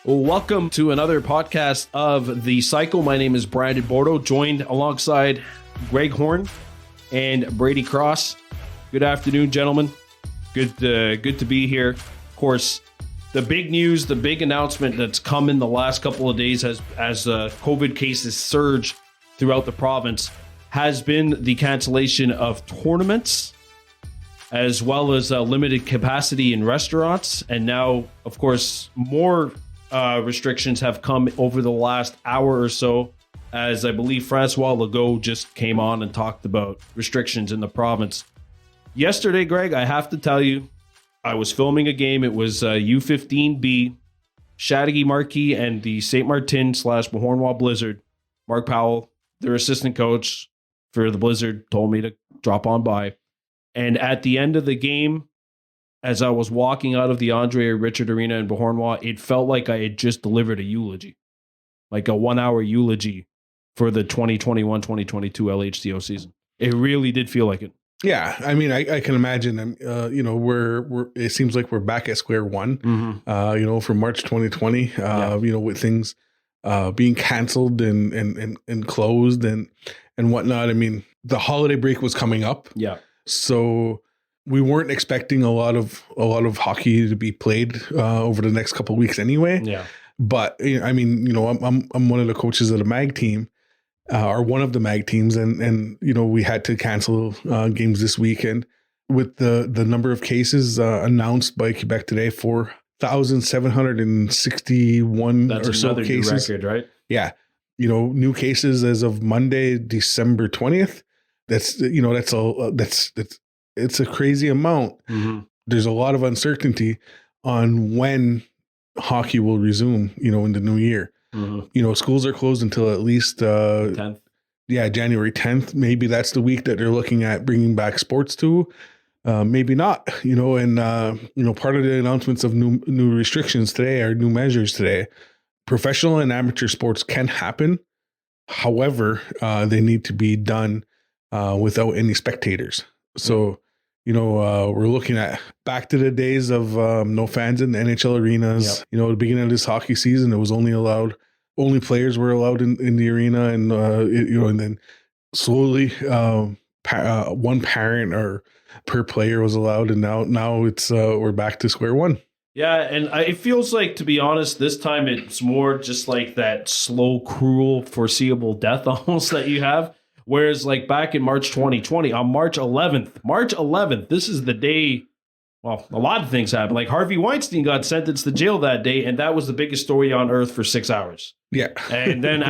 Well, welcome to another podcast of The Cycle. My name is Brandon Bordeau, joined alongside Greg Horn and Brady Cross. Good afternoon, gentlemen. Good to be here. Of course, the big news, the big announcement that's come in the last couple of days as COVID cases surge throughout the province has been the cancellation of tournaments, as well as limited capacity in restaurants. And now, of course, more restrictions have come over the last hour or so, as I believe Francois Legault just came on and talked about restrictions in the province. Yesterday, Greg, I have to tell you, I was filming a game. It was U15B, Chateauguay Marquis and the St. Martin / Beauharnois Blizzard. Mark Powell, their assistant coach for the Blizzard, told me to drop on by. And at the end of the game, as I was walking out of the Andre Richard Arena in Beauharnois, it felt like I had just delivered a eulogy, like a 1 hour eulogy for the 2021-2022 LHCO season. It really did feel like it. Yeah, I mean, I can imagine. We're it seems like we're back at square one. Mm-hmm. For March 2020. With things being canceled and closed and whatnot. I mean, the holiday break was coming up. Yeah, so we weren't expecting a lot of hockey to be played over the next couple of weeks anyway. Yeah, but I mean, I'm one of the coaches of the MAG team. Are one of the MAG teams, and we had to cancel games this weekend with the number of cases announced by Quebec today, 4,761 or so cases. New record, right? Yeah, new cases as of Monday, December 20th. It's a crazy amount. Mm-hmm. There's a lot of uncertainty on when hockey will resume. In the new year. Mm-hmm. Schools are closed until at least 10th. Yeah, January 10th. Maybe that's the week that they're looking at bringing back sports to. Maybe not. Part of the announcements of new restrictions today are new measures today. Professional and amateur sports can happen. However, they need to be done without any spectators. So, we're looking at back to the days of no fans in the NHL arenas. Yep. At the beginning of this hockey season, it was only players were allowed in the arena, and and then slowly one parent or per player was allowed, and now it's we're back to square one. Yeah, and it feels like, to be honest, this time it's more just like that slow, cruel, foreseeable death almost that you have. Whereas like back in March 2020, on March 11th, this is the day, well, a lot of things happened. Like Harvey Weinstein got sentenced to jail that day, and that was the biggest story on earth for 6 hours. Yeah. And then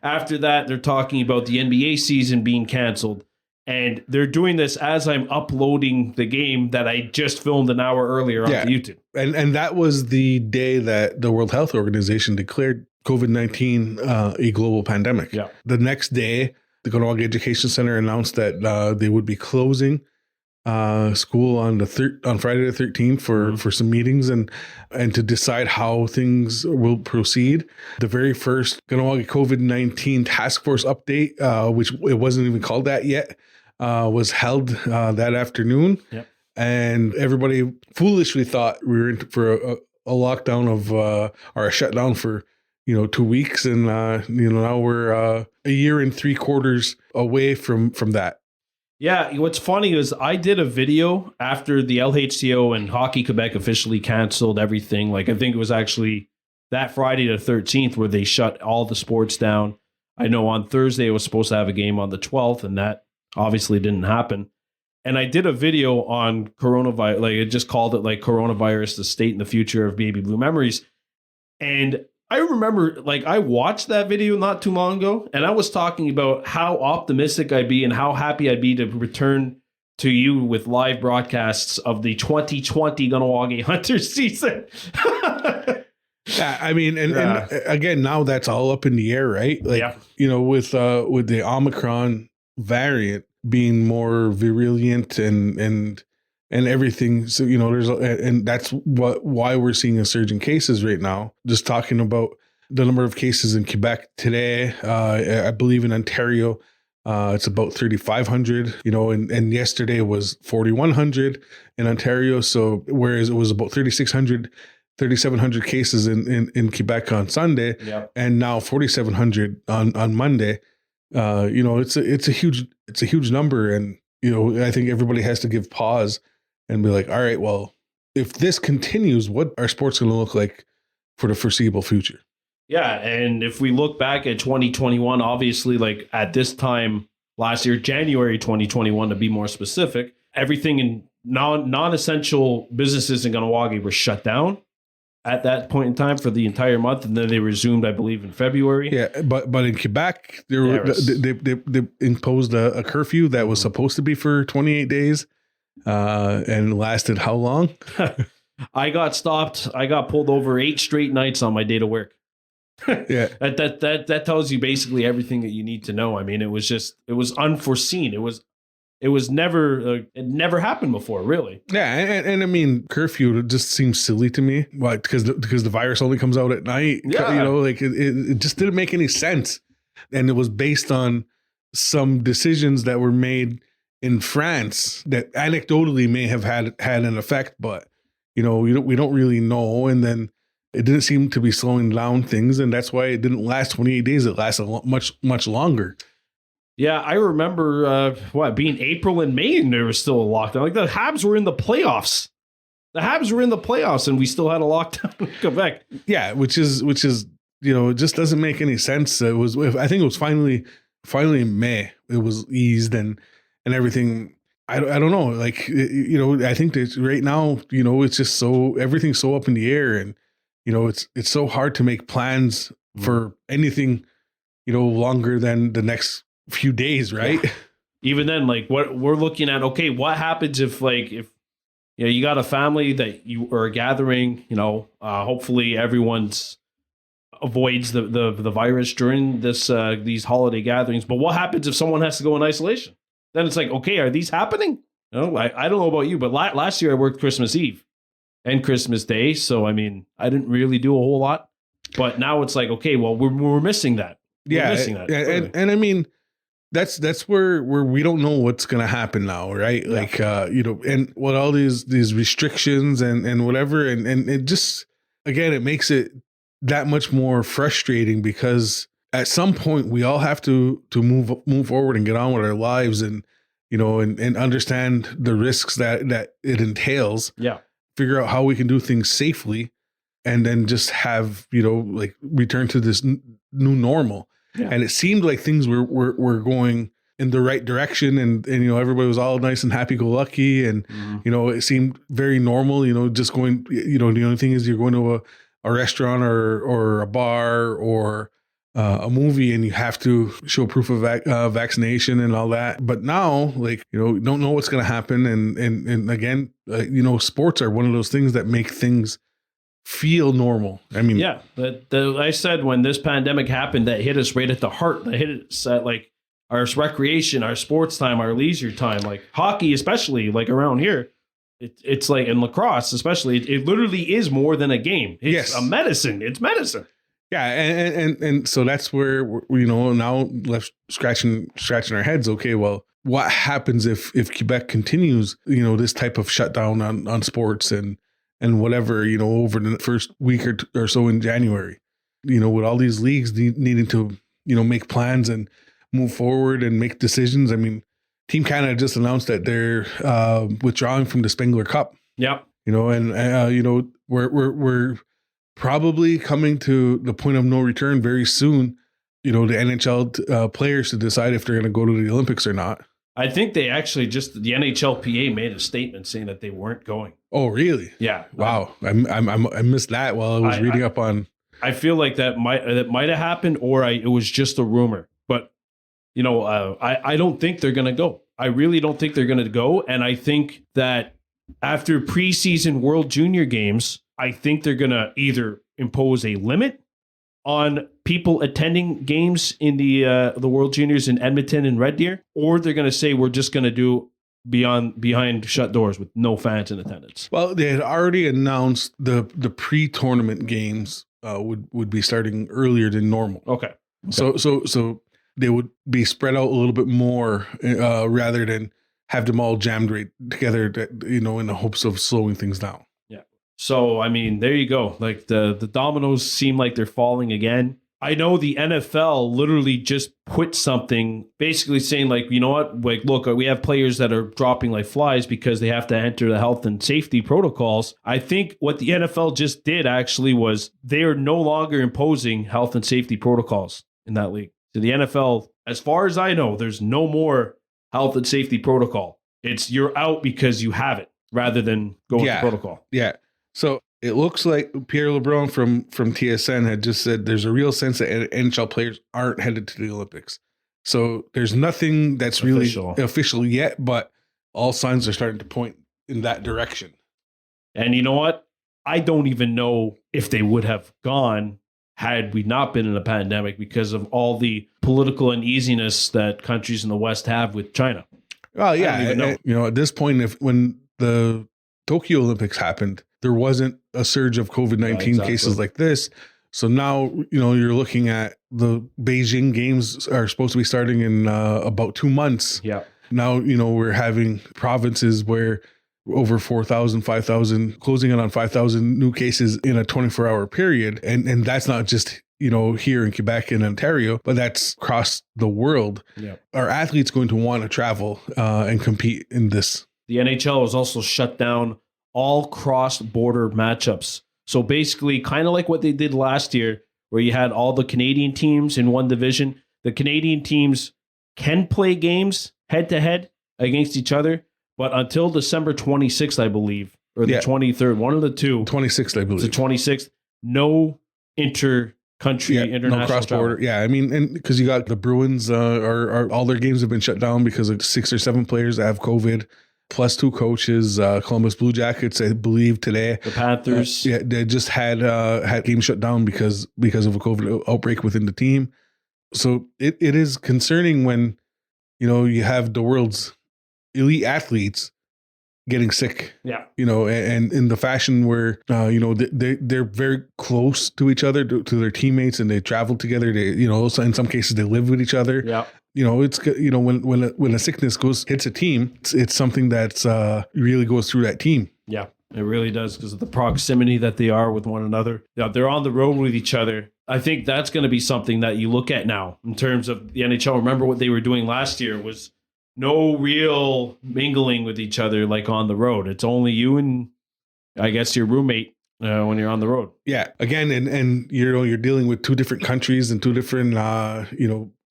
after that, they're talking about the NBA season being canceled. And they're doing this as I'm uploading the game that I just filmed an hour earlier on YouTube. And that was the day that the World Health Organization declared COVID-19 a global pandemic. Yeah. The next day, the Kahnawake Education Center announced that they would be closing school on Friday the 13th for some meetings and to decide how things will proceed. The very first Kahnawake COVID-19 task force update, which it wasn't even called that yet, was held that afternoon. Yep. And everybody foolishly thought we were in for a lockdown or a shutdown for 2 weeks, and now we're a year and 3/4 away from that. Yeah, what's funny is I did a video after the LHCO and Hockey Quebec officially canceled everything. Like, I think it was actually that Friday the 13th where they shut all the sports down. I know on Thursday it was supposed to have a game on the 12th, and that obviously didn't happen. And I did a video on coronavirus, like I just called it like Coronavirus, the State and the Future of Baby Blue Memories. And I remember, like, I watched that video not too long ago, and I was talking about how optimistic I'd be and how happy I'd be to return to you with live broadcasts of the 2020 Kahnawake Hunters season. Yeah, I mean, and again, now that's all up in the air, right? Like, with the Omicron variant being more virulent and everything. So, and that's why we're seeing a surge in cases right now. Just talking about the number of cases in Quebec today, I believe in Ontario, it's about 3,500, and yesterday was 4,100 in Ontario. So whereas it was about 3,600 3,700 cases in Quebec on Sunday, and now 4,700 on Monday. It's a huge number, and I think everybody has to give pause and be like, all right, well, if this continues, what are sports going to look like for the foreseeable future? Yeah, and if we look back at 2021, obviously, like at this time last year, January 2021, to be more specific, everything in non-essential businesses in Kahnawake were shut down at that point in time for the entire month, and then they resumed, I believe, in February. Yeah, but in Quebec, they imposed a curfew that was supposed to be for 28 days, and lasted how long? I got stopped. I got pulled over 8 straight nights on my day to work. Yeah, that tells you basically everything that you need to know. I mean, it was unforeseen. It never happened before, really. Yeah, and I mean, curfew just seems silly to me. Why? Because the virus only comes out at night. Yeah. It just didn't make any sense, and it was based on some decisions that were made in France that anecdotally may have had an effect, but we don't really know. And then it didn't seem to be slowing down things, and that's why it didn't last 28 days. It lasted much longer. Yeah, I remember being April and May, and there was still a lockdown. Like the Habs were in the playoffs. And we still had a lockdown in Quebec. Yeah, which is it just doesn't make any sense. I think it was finally in May. It was eased and everything. I don't know. Like I think that right now it's just everything's so up in the air, and it's so hard to make plans for anything longer than the next few days, right? Yeah. Even then, like what we're looking at, okay, what happens if you got a family that you are gathering, hopefully everyone's avoids the virus during these holiday gatherings, but what happens if someone has to go in isolation? Then it's like, okay, are these happening? I don't know about you, but last year I worked Christmas Eve and Christmas Day, so I mean, I didn't really do a whole lot. But now it's like, okay, well, we're missing that. We're missing that. And I mean, that's where we don't know what's going to happen now, right? Yeah. Like, and what all these restrictions and whatever, and it just, again, it makes it that much more frustrating, because at some point we all have to move forward and get on with our lives, and and understand the risks that it entails. Yeah. Figure out how we can do things safely, and then just have, return to this new normal. Yeah. And it seemed like things were going in the right direction, and everybody was all nice and happy-go-lucky, and it seemed very normal. Just going. The only thing is you're going to a restaurant or a bar or a movie, and you have to show proof of vaccination and all that. But now, don't know what's going to happen, and again, sports are one of those things that make things feel normal. I mean, yeah, I said when this pandemic happened, that hit us right at the heart. That hit us at our recreation, our sports time, our leisure time, like hockey, especially around here. It's like in lacrosse, especially, it literally is more than a game. It's a medicine. It's medicine. Yeah, and so that's where we're, now left scratching our heads. Okay, well, what happens if Quebec continues, this type of shutdown on sports and whatever, over the first week or so in January, with all these leagues needing to, make plans and move forward and make decisions. I mean, Team Canada just announced that they're withdrawing from the Spengler Cup. Yep. We're probably coming to the point of no return very soon. The NHL players to decide if they're going to go to the Olympics or not. I think they actually the NHLPA made a statement saying that they weren't going. Oh, really? Yeah. Wow. I missed that while I was reading up on. I feel like that might have happened, or it was just a rumor. But I don't think they're going to go. I really don't think they're going to go, and I think that after preseason World Junior Games, I think they're going to either impose a limit on people attending games in the World Juniors in Edmonton and Red Deer, or they're going to say we're just going to do behind shut doors with no fans in attendance. Well, they had already announced the pre-tournament games would be starting earlier than normal. Okay. So they would be spread out a little bit more rather than have them all jammed right together, in the hopes of slowing things down. Yeah. So, I mean, there you go. Like the dominoes seem like they're falling again. I know the NFL literally just put something basically saying like, you know what, like, look, we have players that are dropping like flies because they have to enter the health and safety protocols. I think what the NFL just did actually was they are no longer imposing health and safety protocols in that league. So the NFL, as far as I know, there's no more health and safety protocol. It's you're out because you have it rather than go with the protocol. Yeah. So it looks like Pierre LeBrun from TSN had just said there's a real sense that NHL players aren't headed to the Olympics. So there's nothing that's really official yet, but all signs are starting to point in that direction. And you know what? I don't even know if they would have gone had we not been in a pandemic because of all the political uneasiness that countries in the West have with China. Oh, yeah. At this point, when the Tokyo Olympics happened, there wasn't a surge of COVID-19 cases like this. So now, you're looking at the Beijing games are supposed to be starting in about 2 months. Yeah. Now, we're having provinces where over 4,000, 5,000, closing in on 5,000 new cases in a 24-hour period. And that's not just, here in Quebec and Ontario, but that's across the world. Yeah. Are athletes going to want to travel and compete in this? The NHL has also shut down all cross-border matchups. So basically, kind of like what they did last year, where you had all the Canadian teams in one division. The Canadian teams can play games head-to-head against each other, but until December 26th, I believe, or the 23rd, one of the two. 26th, I believe. The 26th, no inter-country, international no cross-border. travel. Yeah, I mean, and because you got the Bruins, are all their games have been shut down because of 6 or 7 players that have COVID. Plus 2 coaches, Columbus Blue Jackets, I believe today. The Panthers. They just had games shut down because of a COVID outbreak within the team. So it is concerning when, you have the world's elite athletes getting sick. Yeah. And in the fashion where, they're very close to each other, to their teammates, and they travel together. They, in some cases they live with each other. Yeah. It's when a sickness hits a team, it's something that's really goes through that team. Yeah, it really does because of the proximity that they are with one another. Yeah, they're on the road with each other. I think that's going to be something that you look at now in terms of the NHL. Remember what they were doing last year was no real mingling with each other like on the road. It's only you and I guess your roommate when you're on the road. Yeah, again, and you're dealing with 2 different countries and 2 different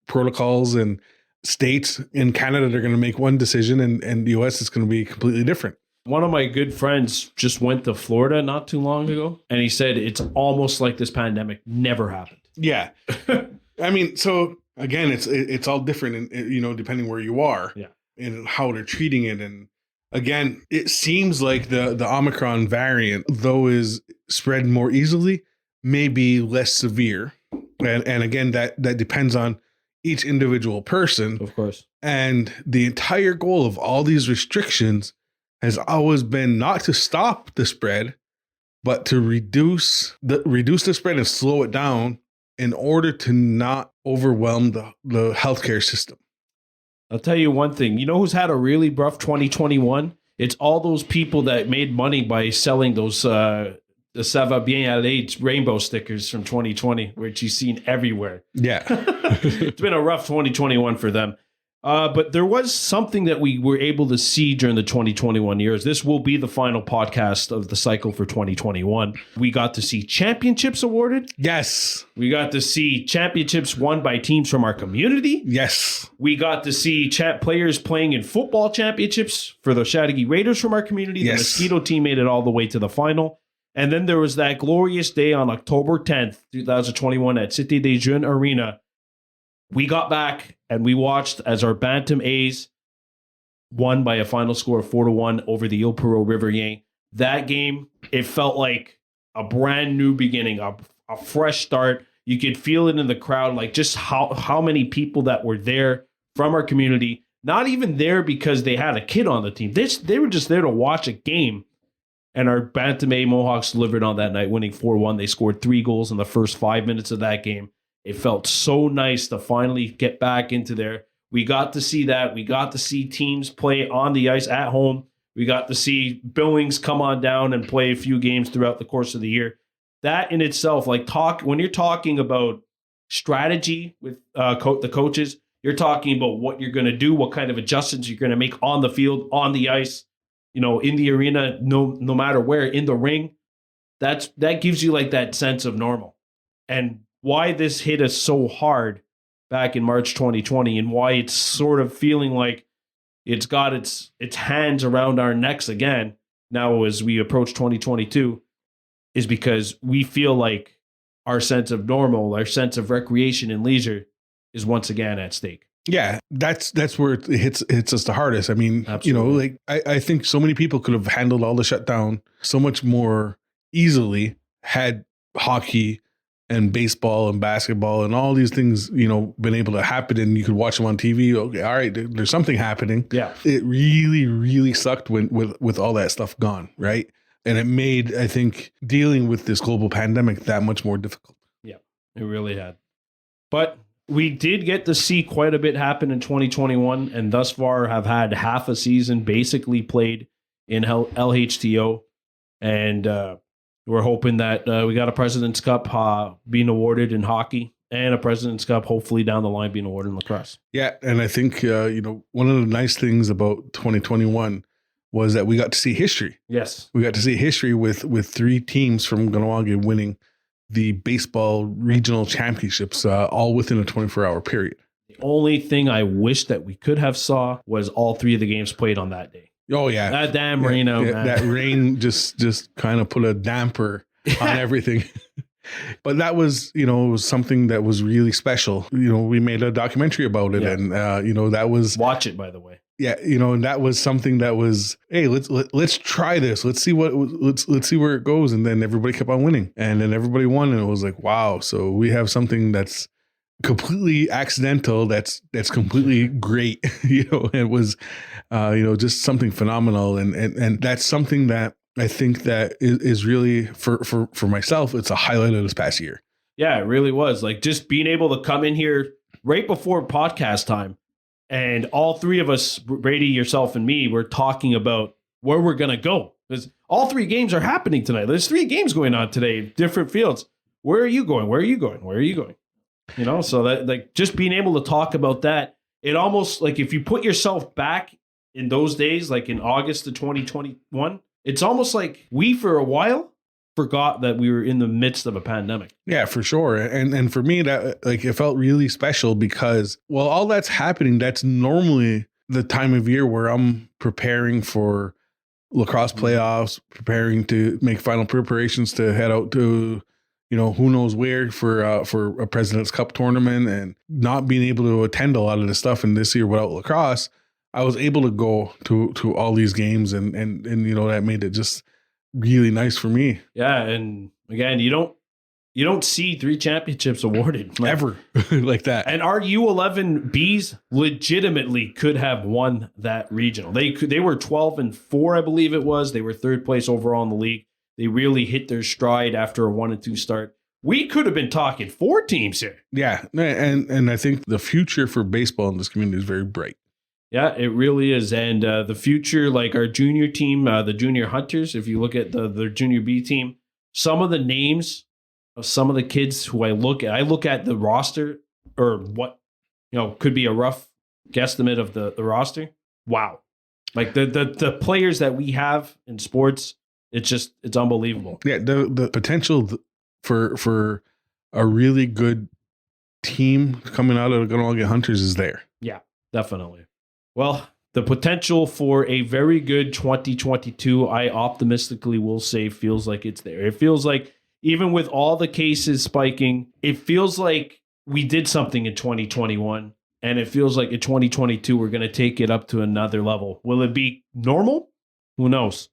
protocols, and states. In Canada, they're going to make one decision, and the US is going to be completely different. One of my good friends just went to Florida not too long ago, and he said it's almost like this pandemic never happened. Yeah. I mean, so again, it's all different, depending where you are, and how they're treating it. And again, it seems like the Omicron variant, though is spread more easily, may be less severe. And again, that depends on each individual person. Of course. And the entire goal of all these restrictions has always been not to stop the spread, but to reduce the spread and slow it down in order to not overwhelm the healthcare system. I'll tell you one thing. You know who's had a really rough 2021? It's all those people that made money by selling those the Ça va bien aller rainbow stickers from 2020, which you've seen everywhere. Yeah. It's been a rough 2021 for them. But there was something that we were able to see during the 2021 years. This will be the final podcast of the cycle for 2021. We got to see championships awarded. Yes. We got to see championships won by teams from our community. Yes. We got to see players playing in football championships for the Chateauguay Raiders from our community. The Mosquito team made it all the way to the final. And then there was that glorious day on October 10th, 2021 at Cité des Jeunes Arena. We got back and we watched as our Bantam A's won by a final score of 4-1 over the Île-Perrot River Yang. That game, it felt like a brand new beginning, a fresh start. You could feel it in the crowd, like just how many people that were there from our community, not even there because they had a kid on the team. They were just there to watch a game. And our Bantam A Mohawks delivered on that night, winning 4-1. They scored 3 goals in the first 5 minutes of that game. It felt so nice to finally get back into there. We got to see that. We got to see teams play on the ice at home We got to see Billings come on down and play a few games throughout the course of the year. That in itself, like when you're talking about strategy with the coaches, you're talking about what you're going to do, what kind of adjustments you're going to make on the field, on the ice, in the arena, no matter where, in the ring. That gives you like that sense of normal. And why this hit us so hard back in March 2020 and why it's sort of feeling like it's got its hands around our necks again now as we approach 2022 is because we feel like our sense of normal, our sense of recreation and leisure is once again at stake. Yeah, that's where it hits us the hardest. I mean, Absolutely. I think so many people could have handled all the shutdown so much more easily had hockey and baseball and basketball and all these things, been able to happen and you could watch them on TV. Okay, all right, there's something happening. Yeah. It really, really sucked with all that stuff gone, right? And it made, I think, dealing with this global pandemic that much more difficult. Yeah, it really had. But we did get to see quite a bit happen in 2021 and thus far have had half a season basically played in LHTO. And we're hoping that we got a President's Cup being awarded in hockey and a President's Cup hopefully down the line being awarded in lacrosse. Yeah, and I think, one of the nice things about 2021 was that we got to see history. Yes. We got to see history with 3 teams from Kahnawake winning the baseball regional championships all within a 24-hour period. The only thing I wish that we could have saw was all 3 of the games played on that day. Oh, yeah. That damn rain out, man. That rain just kind of put a damper on everything. But that was, it was something that was really special. We made a documentary about it and, that was... Watch it, by the way. Yeah, and that was something that was, hey, let's try this. Let's see where it goes. And then everybody kept on winning. And then everybody won. And it was like, wow. So we have something that's completely accidental. That's completely great. It was, just something phenomenal. And that's something that I think that is really for myself, it's a highlight of this past year. Yeah, it really was. Like just being able to come in here right before podcast time. And all 3 of us, Brady, yourself, and me, were talking about where we're going to go. Because all 3 games are happening tonight. There's 3 games going on today, different fields. Where are you going? Where are you going? Where are you going? So that like just being able to talk about that, it almost like if you put yourself back in those days, like in August of 2021, it's almost like we, for a while, forgot that we were in the midst of a pandemic. Yeah, for sure. And for me, that like it felt really special because while all that's happening, that's normally the time of year where I'm preparing for lacrosse playoffs, preparing to make final preparations to head out to, who knows where for a President's Cup tournament, and not being able to attend a lot of the stuff. And this year without lacrosse, I was able to go to all these games and that made it just really nice for me. Yeah, and again, you don't see 3 championships awarded ever like that. And our U11Bs legitimately could have won that regional. They were 12-4, I believe it was. They were 3rd place overall in the league. They really hit their stride after a 1-2 start. We could have been talking 4 teams here. Yeah, and I think the future for baseball in this community is very bright. Yeah, it really is. And the future, like our junior team, the Junior Hunters, if you look at the Junior B team, some of the names of some of the kids who I look at the roster or what, could be a rough guesstimate of the roster. Wow. Like the players that we have in sports, it's unbelievable. Yeah, the potential for a really good team coming out of the Kahnawake Hunters is there. Yeah, definitely. Well, the potential for a very good 2022, I optimistically will say, feels like it's there. It feels like even with all the cases spiking, it feels like we did something in 2021, and it feels like in 2022, we're going to take it up to another level. Will it be normal? Who knows?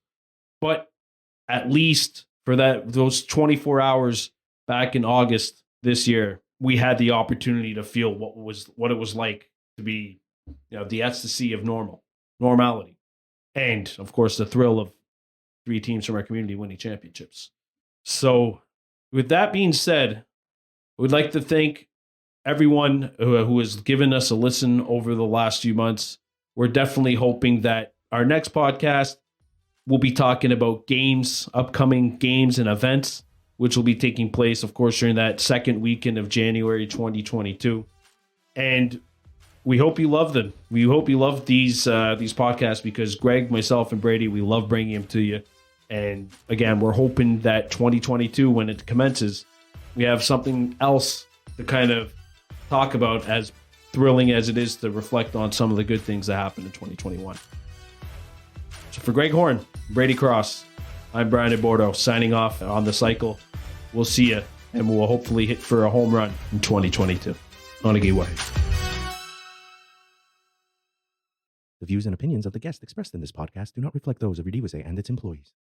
But at least for those 24 hours back in August this year, we had the opportunity to feel what it was like to be, the ecstasy of normality. And of course, the thrill of 3 teams from our community winning championships. So with that being said, we'd like to thank everyone who has given us a listen over the last few months. We're definitely hoping that our next podcast we'll be talking about games, upcoming games and events, which will be taking place, of course, during that second weekend of January 2022. And we hope you love them. We hope you love these podcasts, because Greg, myself, and Brady, we love bringing them to you. And again, we're hoping that 2022, when it commences, we have something else to kind of talk about, as thrilling as it is to reflect on some of the good things that happened in 2021. So for Greg Horn, Brady Cross, I'm Brandon Bordeau, signing off on The Cycle. We'll see you, and we'll hopefully hit for a home run in 2022. On a way. The views and opinions of the guests expressed in this podcast do not reflect those of Redeewase and its employees.